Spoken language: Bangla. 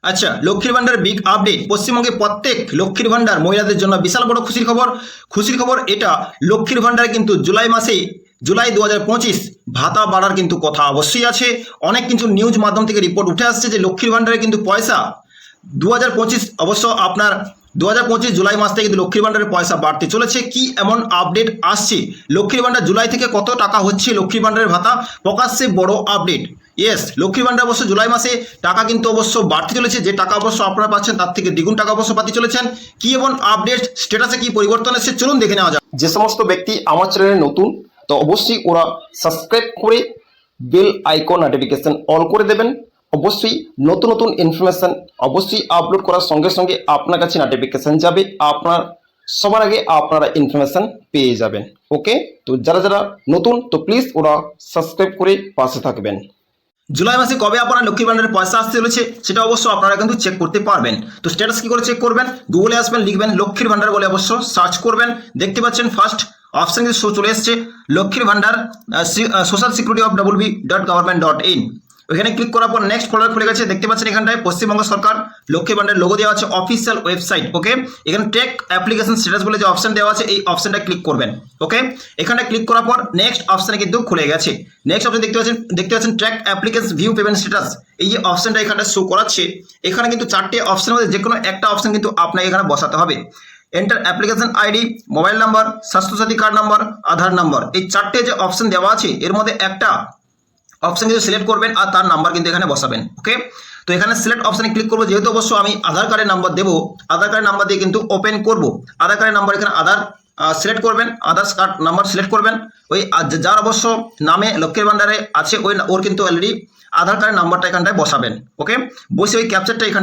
আচ্ছা, লক্ষ্মীর ভান্ডার বিগ আপডেট। পশ্চিমবঙ্গে প্রত্যেক লক্ষ্মীর ভান্ডার মহিলাদের জন্য বিশাল বড় খুশির খবর। খুশির খবর এটা, লক্ষ্মীর ভান্ডারে কিন্তু জুলাই মাসে জুলাই 2025 ভাতা বাড়ার কিন্তু কথা অবশ্যই আছে। অনেক কিছু নিউজ মাধ্যম থেকে রিপোর্ট উঠে আসছে যে লক্ষ্মীর ভান্ডারে কিন্তু পয়সা 2025 অবশ্য আপনার 2025 জুলাই মাস থেকে কিন্তু লক্ষ্মীর ভান্ডারের পয়সা বাড়তে চলেছে। কি এমন আপডেট আসছে, লক্ষ্মীর ভান্ডার জুলাই থেকে কত টাকা হচ্ছে লক্ষ্মীর ভান্ডারের ভাতা, প্রকাশ্যে বড় আপডেট। ইয়েস, লক্ষ্মীর ভান্ডার অবশ্য জুলাই মাসে টাকা কিন্তু অবশ্য বাড়তে চলেছে। যে টাকা অবশ্য আপনারা পাচ্ছেন তার থেকে দ্বিগুণ টাকা অবশ্য পাতে চলেছেন। কি এমন আপডেট, স্ট্যাটাসে কি পরিবর্তন এসেছে, চলুন দেখে নেওয়া যাক। যে সমস্ত ব্যক্তি আমার চ্যানেলে নতুন, তো অবশ্যই ওরা সাবস্ক্রাইব করে বেল আইকন নোটিফিকেশন অল করে দেবেন। অবশ্যই নতুন নতুন ইনফরমেশন অবশ্যই আপলোড করার সঙ্গে সঙ্গে আপনার কাছে নোটিফিকেশন যাবে, আপনার সবার আগে আপনারা ইনফরমেশন পেয়ে যাবেন। ওকে, তো যারা যারা নতুন, তো প্লিজ ওরা সাবস্ক্রাইব করে পাশে থাকবেন। জুলাই মাসে কবে আপনার লক্ষ্মীর ভান্ডারের পয়সা আসতে চলেছে সেটা অবশ্য আপনারা কিন্তু চেক করতে পারবেন। তো স্ট্যাটাস কি করে চেক করবেন, গুগলে আসবেন, লিখবেন লক্ষ্মীর ভান্ডার বলে অবশ্য সার্চ করবেন। দেখতে পাচ্ছেন ফার্স্ট অপশন কিন্তু চলে এসছে, লক্ষ্মীর ভান্ডার সোশ্যাল সিকিউরিটি অফ www.government.in। ওখানে ক্লিক করার পর নেক্সট ফোল্ডার খুলে গেছে। দেখতে পাচ্ছেন এখানটায় পশ্চিমবঙ্গ সরকার লক্ষ্মীর ভান্ডার লোগো দেওয়া আছে, অফিসিয়াল ওয়েবসাইট। ওকে, এখানে ট্র্যাক অ্যাপ্লিকেশন স্ট্যাটাস বলে যে অপশন দেওয়া আছে, এই অপশনটা ক্লিক করবেন। ওকে, এখানে ক্লিক করার পর নেক্সট অপশনে কিন্তু খুলে গেছে। নেক্সট অপশন দেখতে পাচ্ছেন track application view payment status. এই যে অপশনটা এখানে শো করাচ্ছে, এখানে কিন্তু চারটে অপশনের মধ্যে যে কোনো একটা অপশন কিন্তু আপনাকে এখানে বসাতে হবে। Enter application ID, mobile number, Swasthyasathi card number, Aadhaar number, এই চারটে যে অপশন দেওয়া আছে এর মধ্যে একটা অপশন কিন্তু সিলেক্ট করবেন আর তার নাম্বার কিন্তু এখানে বসাবেন। ওকে, তো এখানে সিলেক্ট অপশনে ক্লিক করবো। যেহেতু অবশ্য আমি আধার কার্ডের নাম্বার দেবো, আধার কার্ডের নাম্বার দিয়ে কিন্তু ওপেন করব। আধার কার্ডের নাম্বার এখানে আধার সিলেক্ট করবেন, আধার কার্ড নাম্বার সিলেক্ট করবেন। ওই যার অবশ্য নামে লক্ষ্মীর ভান্ডারে আছে ওর কিন্তু অলরেডি আধার কার্ডের নাম্বারটা এখানটায় বসাবেন। ওকে, বসে ওই ক্যাপচারটা এখানটায়